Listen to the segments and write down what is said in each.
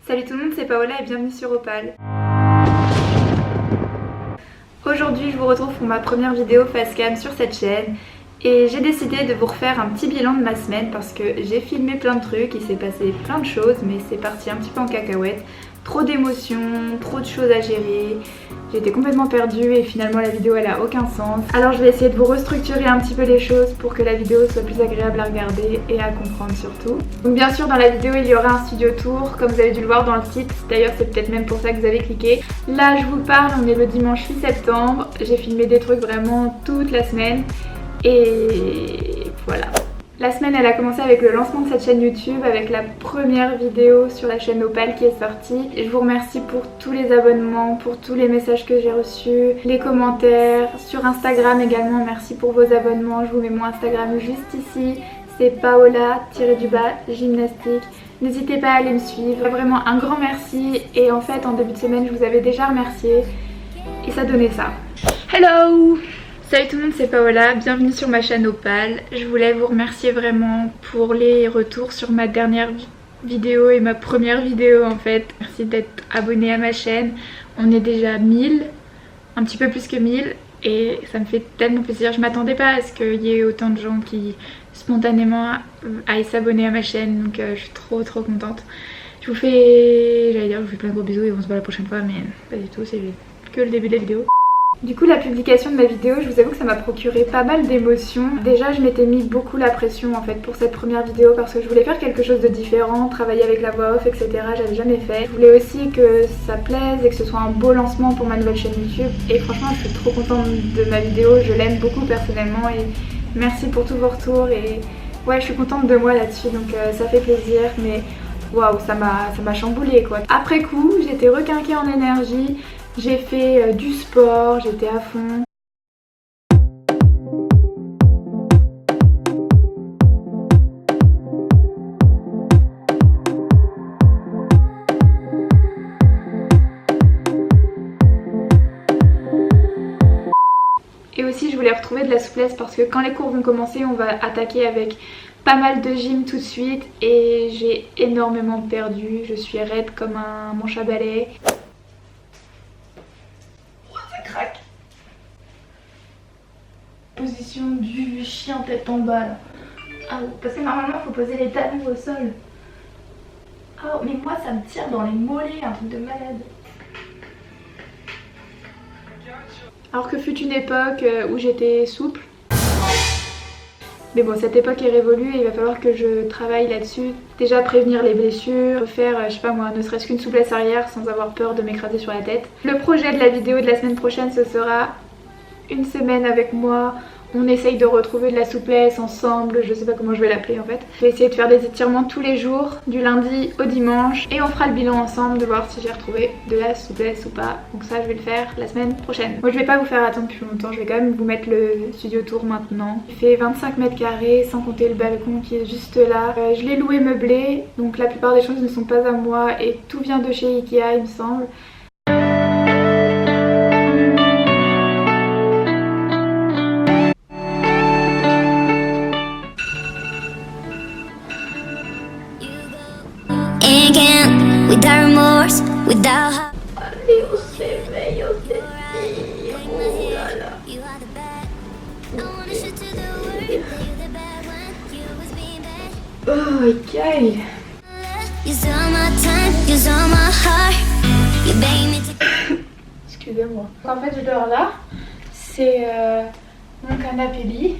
Salut tout le monde, c'est Paola et bienvenue sur Opale. Aujourd'hui je vous retrouve pour ma première vidéo facecam sur cette chaîne et j'ai décidé de vous refaire un petit bilan de ma semaine parce que j'ai filmé plein de trucs, il s'est passé plein de choses mais c'est parti un petit peu en cacahuète. Trop d'émotions, trop de choses à gérer, j'ai été complètement perdue et finalement la vidéo elle a aucun sens. Alors je vais essayer de vous restructurer un petit peu les choses pour que la vidéo soit plus agréable à regarder et à comprendre surtout. Donc bien sûr dans la vidéo il y aura un studio tour comme vous avez dû le voir dans le titre, d'ailleurs c'est peut-être même pour ça que vous avez cliqué. Là je vous parle, on est le dimanche 8 septembre, j'ai filmé des trucs vraiment toute la semaine et voilà. La semaine elle a commencé avec le lancement de cette chaîne YouTube, avec la première vidéo sur la chaîne Opale qui est sortie. Et je vous remercie pour tous les abonnements, pour tous les messages que j'ai reçus, les commentaires, sur Instagram également, merci pour vos abonnements. Je vous mets mon Instagram juste ici, c'est Paola-gymnastique. N'hésitez pas à aller me suivre, vraiment un grand merci. Et en fait en début de semaine je vous avais déjà remercié et ça donnait ça. Hello! Salut tout le monde, c'est Paola, bienvenue sur ma chaîne Opale. Je voulais vous remercier vraiment pour les retours sur ma dernière vidéo et ma première vidéo en fait. Merci d'être abonné à ma chaîne. On est déjà 1000, un petit peu plus que 1000 et ça me fait tellement plaisir. Je m'attendais pas à ce qu'il y ait autant de gens qui spontanément aillent s'abonner à ma chaîne, donc je suis trop contente. Je vous fais plein de gros bisous et on se voit la prochaine fois, mais pas du tout, c'est que le début de la vidéo. Du coup la publication de ma vidéo, je vous avoue que ça m'a procuré pas mal d'émotions. Déjà je m'étais mis beaucoup la pression en fait pour cette première vidéo parce que je voulais faire quelque chose de différent, travailler avec la voix off etc, j'avais jamais fait. Je voulais aussi que ça plaise et que ce soit un beau lancement pour ma nouvelle chaîne YouTube et franchement je suis trop contente de ma vidéo, je l'aime beaucoup personnellement et merci pour tous vos retours et ouais je suis contente de moi là-dessus donc ça fait plaisir mais waouh ça m'a chamboulé quoi. Après coup j'étais requinquée en énergie. J'ai fait du sport, j'étais à fond. Et aussi je voulais retrouver de la souplesse parce que quand les cours vont commencer on va attaquer avec pas mal de gym tout de suite et j'ai énormément perdu. Je suis raide comme un manche à balai. Position du chien tête en bas là. Ah, parce que normalement il faut poser les talons au sol. Oh mais moi ça me tire dans les mollets, un truc de malade. Alors que fut une époque où j'étais souple. Mais bon cette époque est révolue et il va falloir que je travaille là-dessus. Déjà prévenir les blessures, faire je sais pas moi ne serait-ce qu'une souplesse arrière sans avoir peur de m'écraser sur la tête. Le projet de la vidéo de la semaine prochaine ce sera une semaine avec moi, on essaye de retrouver de la souplesse ensemble, je sais pas comment je vais l'appeler en fait. Je vais essayer de faire des étirements tous les jours, du lundi au dimanche et on fera le bilan ensemble de voir si j'ai retrouvé de la souplesse ou pas. Donc ça je vais le faire la semaine prochaine. Moi je vais pas vous faire attendre plus longtemps, je vais quand même vous mettre le studio tour maintenant. Il fait 25 mètres carrés sans compter le balcon qui est juste là. Je l'ai loué meublé, donc la plupart des choses ne sont pas à moi et tout vient de chez Ikea il me semble. Allez, on s'éveille, on s'étire. Oh là là. Oh, ok. Excusez-moi. En fait, je dors là. C'est mon canapé lit.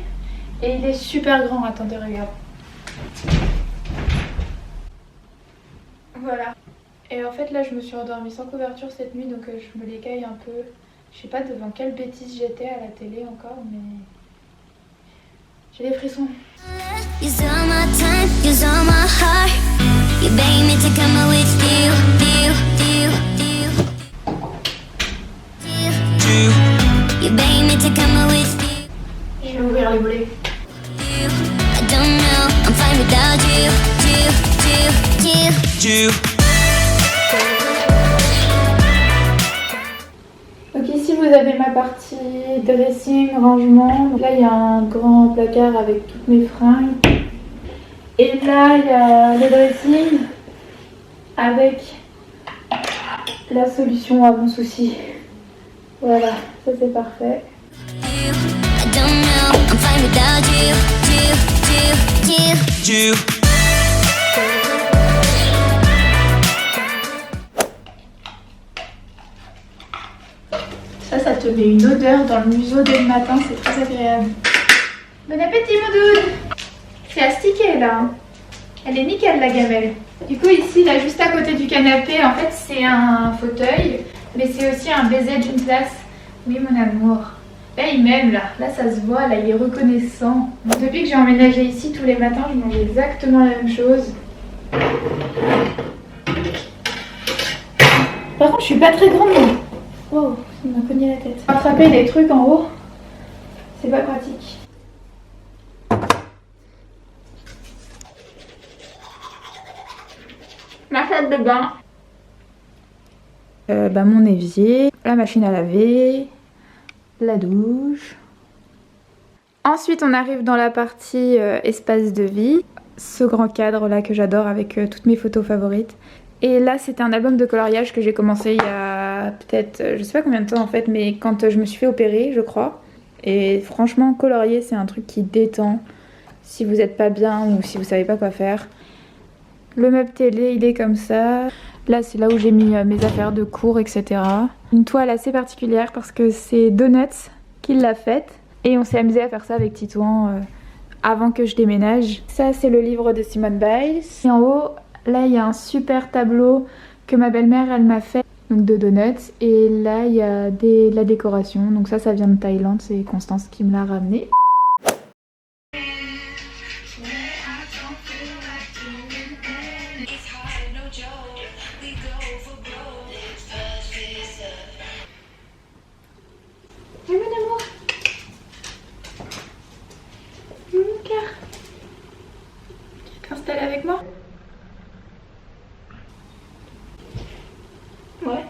Et il est super grand. Attendez, regarde. Voilà. Et en fait là je me suis endormie sans couverture cette nuit donc je me l'écaille un peu. Je sais pas devant quelle bêtise j'étais à la télé encore mais j'ai des frissons. Je vais ouvrir les volets. Donc ici vous avez ma partie dressing, rangement. Donc là il y a un grand placard avec toutes mes fringues. Et là il y a le dressing avec la solution à mon souci. Voilà, ça c'est parfait. Ça te met une odeur dans le museau dès le matin, c'est très agréable. Bon appétit mon doudou. C'est astiqué là. Elle est nickel la gamelle. Du coup ici, là juste à côté du canapé, en fait c'est un fauteuil, mais c'est aussi un baiser d'une place. Oui mon amour. Là il m'aime là, ça se voit, là il est reconnaissant. Depuis que j'ai emménagé ici, tous les matins je mange exactement la même chose. Par contre je suis pas très grande. Oh, ça m'a cogné la tête. Attraper des trucs en haut, c'est pas pratique. Ma salle de bain. Mon évier, la machine à laver, la douche. Ensuite on arrive dans la partie espace de vie. Ce grand cadre là que j'adore avec toutes mes photos favorites. Et là c'était un album de coloriage que j'ai commencé il y a peut-être je sais pas combien de temps en fait, mais quand je me suis fait opérer je crois. Et franchement colorier c'est un truc qui détend si vous n'êtes pas bien ou si vous savez pas quoi faire. Le meuble télé il est comme ça. Là c'est là où j'ai mis mes affaires de cours etc. Une toile assez particulière parce que c'est Donuts qui l'a faite. Et on s'est amusé à faire ça avec Titouan avant que je déménage. Ça c'est le livre de Simone Biles. Et en haut là il y a un super tableau que ma belle-mère elle m'a fait, donc de donuts. Et là il y a de la décoration, donc ça vient de Thaïlande, c'est Constance qui me l'a ramené. Oui mon amour. Mon cœur. Tu t'installes avec moi? Ouais.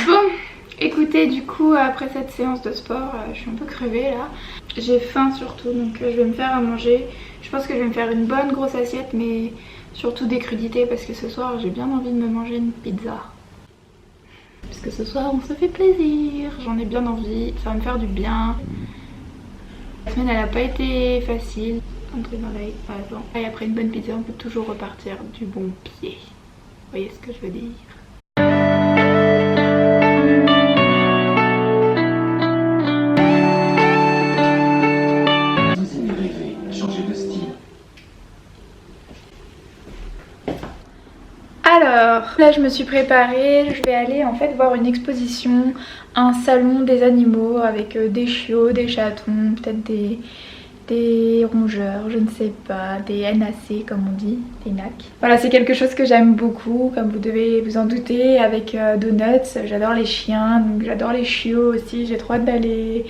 Bon, écoutez, du coup, après cette séance de sport, je suis un peu crevée là. J'ai faim surtout, donc je vais me faire à manger. Je pense que je vais me faire une bonne grosse assiette, mais surtout des crudités parce que ce soir, j'ai bien envie de me manger une pizza. Parce que ce soir, on se fait plaisir. J'en ai bien envie, ça va me faire du bien. La semaine, elle a pas été facile. Entrer dans l'œil, par exemple. Et après une bonne pizza, on peut toujours repartir du bon pied. Vous voyez ce que je veux dire? Alors, là je me suis préparée, je vais aller en fait voir une exposition, un salon des animaux avec des chiots, des chatons, peut-être des rongeurs, je ne sais pas, des NAC comme on dit, des NAC. Voilà, c'est quelque chose que j'aime beaucoup, comme vous devez vous en douter, avec Donuts. J'adore les chiens, donc j'adore les chiots aussi, j'ai trop hâte d'aller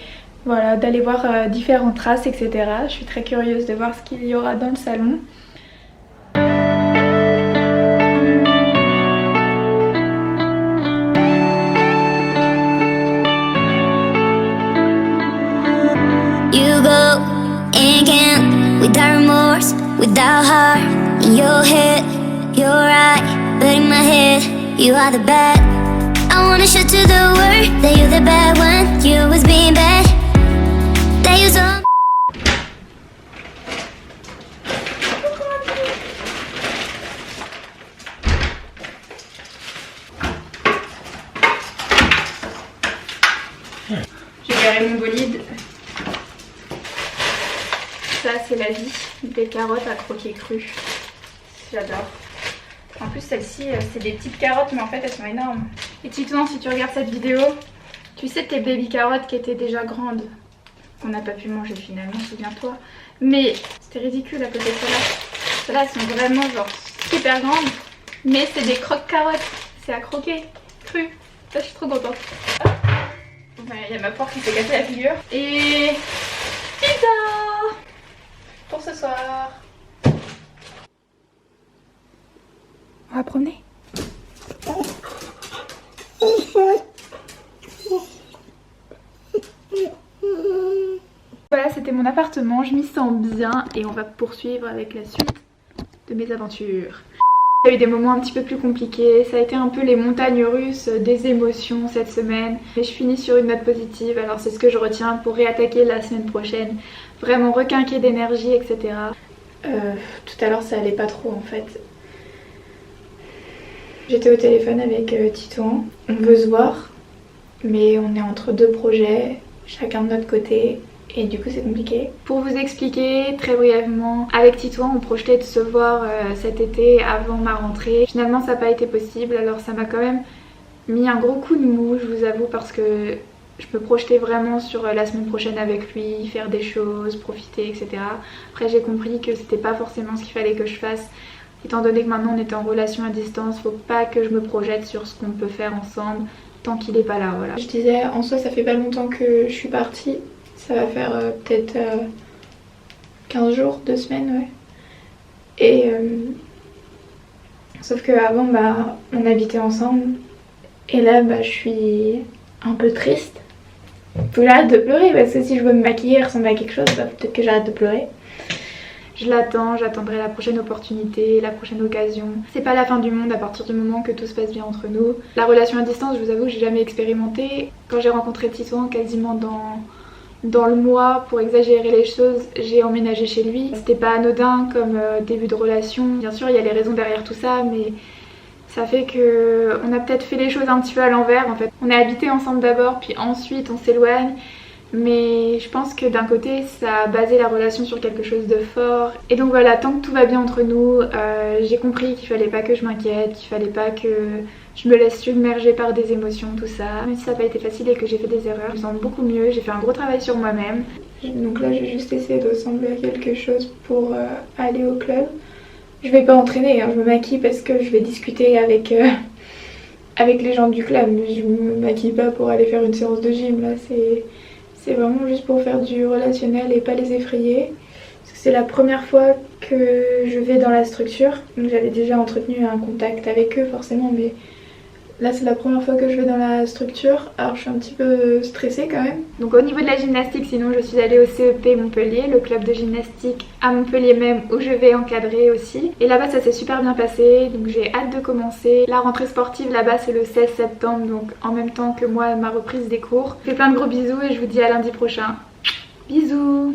voir différentes races, etc. Je suis très curieuse de voir ce qu'il y aura dans le salon. Without remorse, without heart, in your head, you're right, but in my head, you are the bad. I wanna show to the world that you're the bad one, you was being bad, that you told. J'ai garé mon bolide. Ça c'est la vie des carottes à croquer crues. J'adore. En plus celle-ci c'est des petites carottes mais en fait elles sont énormes. Et Titouan, si tu regardes cette vidéo, tu sais tes baby carottes qui étaient déjà grandes, qu'on n'a pas pu manger finalement, souviens-toi. Mais c'était ridicule à côté de celle-là. Celles-là elles sont vraiment genre super grandes. Mais c'est des croque carottes. C'est à croquer crues. Ça je suis trop contente. Il y a ma porte qui s'est cassée la figure. Et pizza pour ce soir. On va promener. Voilà, c'était mon appartement, je m'y sens bien et on va poursuivre avec la suite de mes aventures. Il y a eu des moments un petit peu plus compliqués, ça a été un peu les montagnes russes des émotions cette semaine. Mais je finis sur une note positive, alors c'est ce que je retiens pour réattaquer la semaine prochaine. Vraiment requinquer d'énergie, etc. Tout à l'heure ça allait pas trop en fait. J'étais au téléphone avec Titouan, on veut se voir, mais on est entre deux projets, chacun de notre côté. Et du coup c'est compliqué. Pour vous expliquer très brièvement, avec Titouan on projetait de se voir cet été avant ma rentrée. Finalement ça n'a pas été possible, alors ça m'a quand même mis un gros coup de mou, je vous avoue, parce que je me projetais vraiment sur la semaine prochaine avec lui, faire des choses, profiter, etc. Après j'ai compris que c'était pas forcément ce qu'il fallait que je fasse. Étant donné que maintenant on est en relation à distance, faut pas que je me projette sur ce qu'on peut faire ensemble tant qu'il est pas là, voilà. Je disais, en soi ça fait pas longtemps que je suis partie. Ça va faire peut-être 15 jours, 2 semaines, ouais. Et sauf qu'avant, bah, on habitait ensemble. Et là, bah, je suis un peu triste. Faut que j'arrête de pleurer parce que si je veux me maquiller et ressembler à quelque chose, bah, peut-être que j'arrête de pleurer. Je l'attends, j'attendrai la prochaine opportunité, la prochaine occasion. C'est pas la fin du monde à partir du moment que tout se passe bien entre nous. La relation à distance, je vous avoue, j'ai jamais expérimenté. Quand j'ai rencontré Titouan, quasiment dans le mois, pour exagérer les choses, j'ai emménagé chez lui. C'était pas anodin comme début de relation. Bien sûr, il y a les raisons derrière tout ça, mais ça fait que on a peut-être fait les choses un petit peu à l'envers en fait. On a habité ensemble d'abord, puis ensuite on s'éloigne. Mais je pense que d'un côté ça a basé la relation sur quelque chose de fort. Et donc voilà, tant que tout va bien entre nous, j'ai compris qu'il fallait pas que je m'inquiète, qu'il fallait pas que je me laisse submerger par des émotions, tout ça. Même si ça n'a pas été facile et que j'ai fait des erreurs, je me sens beaucoup mieux, j'ai fait un gros travail sur moi-même. Donc là j'ai juste essayé de ressembler à quelque chose pour aller au club. Je vais pas entraîner, hein, je me maquille parce que je vais discuter avec les gens du club. Je me maquille pas pour aller faire une séance de gym, là c'est vraiment juste pour faire du relationnel et pas les effrayer. Parce que c'est la première fois que je vais dans la structure. Donc j'avais déjà entretenu un contact avec eux forcément, mais là c'est la première fois que je vais dans la structure. Alors je suis un petit peu stressée quand même. Donc au niveau de la gymnastique, sinon je suis allée au CEP Montpellier, le club de gymnastique à Montpellier même, où je vais encadrer aussi. Et là-bas ça s'est super bien passé, donc j'ai hâte de commencer. La rentrée sportive là-bas c'est le 16 septembre, donc en même temps que moi ma reprise des cours. Je fais plein de gros bisous et je vous dis à lundi prochain. Bisous.